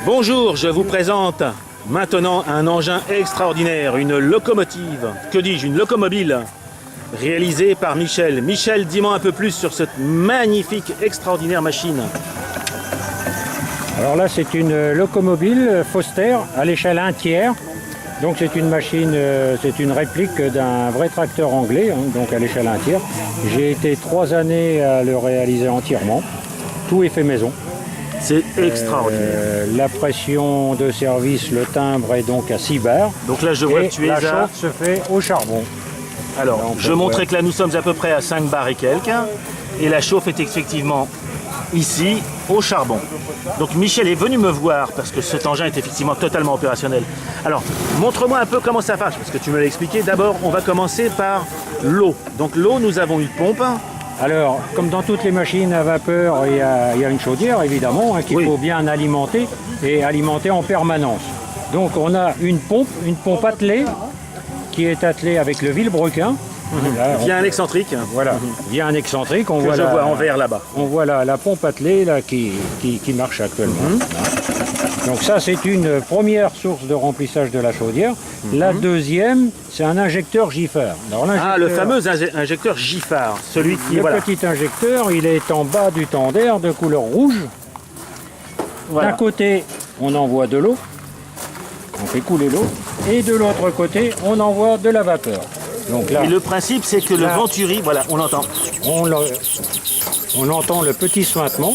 Bonjour, je vous présente maintenant un engin extraordinaire, une locomotive, que dis-je, une locomobile, réalisée par Michel. Michel, dis-moi un peu plus sur cette magnifique, extraordinaire machine. Alors là, c'est une locomobile Foster à l'échelle 1/3. Donc c'est une machine, c'est une réplique d'un vrai tracteur anglais, hein, donc à l'échelle 1/3. J'ai été 3 années à le réaliser entièrement. Tout est fait maison. C'est extraordinaire. La pression de service, le timbre est donc à 6 bars. Donc là, je vois et que tu es la à... chauffe se fait au charbon. Alors, là, je montrais que là, nous sommes à peu près à 5 bars et quelques. Et la chauffe est effectivement ici, au charbon. Donc Michel est venu me voir parce que cet engin est effectivement totalement opérationnel. Alors, montre-moi un peu comment ça marche, parce que tu me l'as expliqué. D'abord, on va commencer par l'eau. Donc l'eau, nous avons une pompe. Alors, comme dans toutes les machines à vapeur, il y a une chaudière, évidemment, hein, qu'il faut bien alimenter et alimenter en permanence. Donc, on a une pompe attelée, qui est attelée avec le vilebrequin. Là, Via un excentrique. Voilà, via un excentrique. On Que voit je vois en vert là-bas. On voit la pompe attelée là, qui marche actuellement. Donc ça, c'est une première source de remplissage de la chaudière. La deuxième, c'est un injecteur Giffard. Alors, Ah, le fameux injecteur Giffard, celui qui... Le voilà. petit injecteur, il est en bas du tender de couleur rouge. Voilà. D'un côté, on envoie de l'eau, on fait couler l'eau, et de l'autre côté, on envoie de la vapeur. Donc là, Et le principe, c'est que le Là. venturi, voilà, on l'entend. on entend le petit suintement.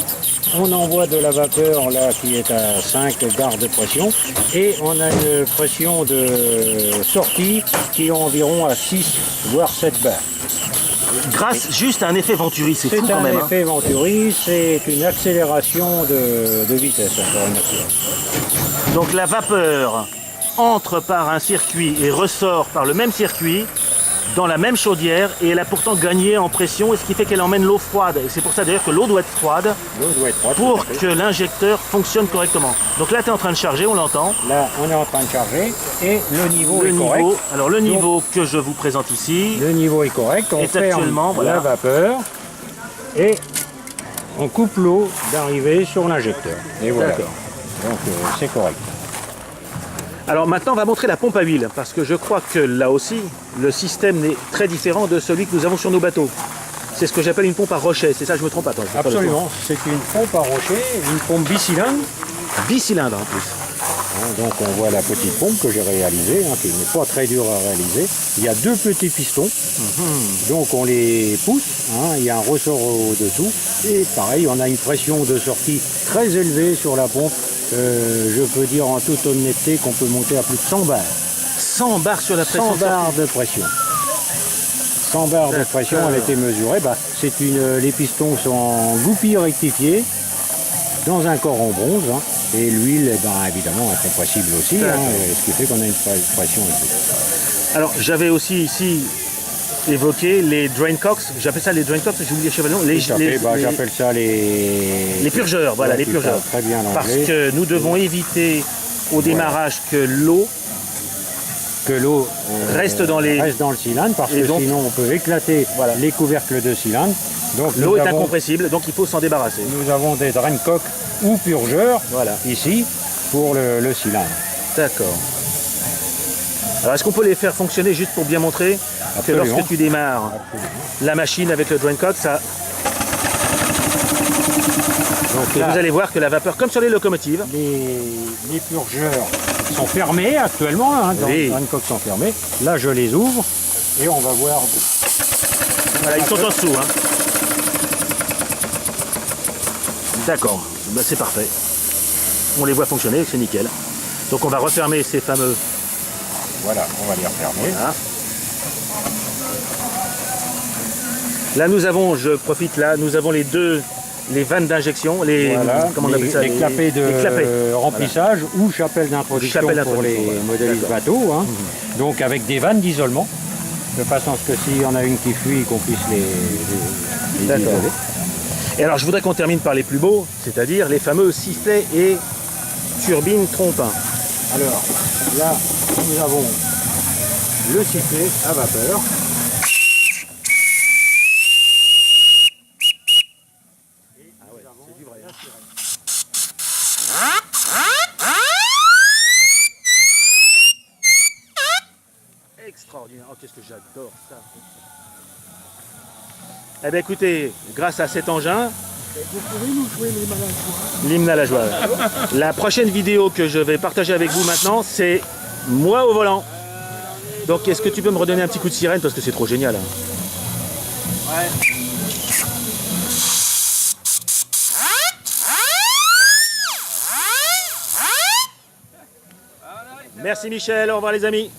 On envoie de la vapeur là qui est à 5 bars de pression et on a une pression de sortie qui est environ à 6 voire 7 bars. Grâce juste à un effet venturi, c'est fou C'est quand un même. hein. effet Venturi, c'est une accélération de vitesse. Encore une accélération. Donc la vapeur entre par un circuit et ressort par le même circuit dans la même chaudière et elle a pourtant gagné en pression, et ce qui fait qu'elle emmène l'eau froide. Et c'est pour ça d'ailleurs que l'eau doit être froide L'eau doit être froide, pour tout à fait. que l'injecteur fonctionne correctement. Donc là, tu es en train de charger, on l'entend. Là, on est en train de charger et le niveau est correct. Alors le niveau que je vous présente ici, Le niveau est correct. On est ferme actuellement, voilà. la vapeur et on coupe l'eau d'arrivée sur l'injecteur. Et voilà. D'accord. Donc c'est correct. Alors maintenant, on va montrer la pompe à huile, parce que je crois que là aussi, le système est très différent de celui que nous avons sur nos bateaux. C'est ce que j'appelle une pompe à rochet, c'est ça, je ne me trompe pas, toi, je fais pas le Absolument. C'est une pompe à rocher, une pompe bicylindre. tour. Bicylindre en plus. Hein, donc on voit la petite pompe que j'ai réalisée, hein, qui n'est pas très dure à réaliser. Il y a 2 petits pistons, donc on les pousse, hein, il y a un ressort au-dessous, et pareil, on a une pression de sortie très élevée sur la pompe. Je peux dire en toute honnêteté qu'on peut monter à plus de 100 bars. 100 bars sur la pression. 100 bars de pression. 100 bars de pression, elle a été mesurée. Les pistons sont en goupille rectifiée dans un corps en bronze. Hein, et l'huile, évidemment, est compressible aussi, hein, ce qui fait qu'on a une pression élevée. Alors j'avais aussi ici évoqué les drain cocks, j'appelle ça les drain cocks, j'ai oublié le nom, J'appelle ça les purgeurs, voilà, Ouais, les tu purgeurs. parles très bien l'anglais. Parce que nous devons éviter au démarrage que l'eau que l'eau reste dans le cylindre, parce Et que donc- sinon on peut éclater Voilà. les couvercles de cylindre. Donc l'eau est nous avons- incompressible, donc il faut s'en débarrasser. Nous avons des drain coques ou purgeurs Voilà. ici pour le cylindre. D'accord. Alors est-ce qu'on peut les faire fonctionner juste pour bien montrer que Absolument. lorsque tu démarres la machine avec le drain cock, ça... Donc Et là, vous allez voir que la vapeur, comme sur les locomotives, les purgeurs sont fermés actuellement, hein, Oui. les drain coques sont fermés. Là je les ouvre et on va voir. voilà, ils sont en dessous. Hein. D'accord, ben, c'est parfait. On les voit fonctionner, c'est nickel. Donc on va refermer ces fameux... Voilà, on va les refermer. Voilà. Là nous avons, je profite là, nous avons les vannes d'injection, Voilà, comment on appelle ça, les clapets de les clapets. remplissage ou chapelles d'introduction Chapelles pour les d'introduction, voilà. modèles D'accord. bateaux. Hein. Donc avec des vannes d'isolement, de façon à ce que s'il y en a une qui fuit, qu'on puisse les D'accord. isoler. Et alors je voudrais qu'on termine par les plus beaux, c'est-à-dire les fameux sifflets et turbines trompe-un. Alors là, nous avons le sifflet à vapeur. Et nous avons la sirène. qu'est-ce que j'adore ça. Eh bien écoutez, grâce à cet engin, Vous pouvez nous jouer l'hymne à la joie? l'hymne à la joie. La prochaine vidéo que je vais partager avec vous maintenant, c'est moi au volant. Donc est-ce que tu peux me redonner un petit coup de sirène parce que c'est trop génial. Hein. Ouais. Merci Michel, au revoir les amis.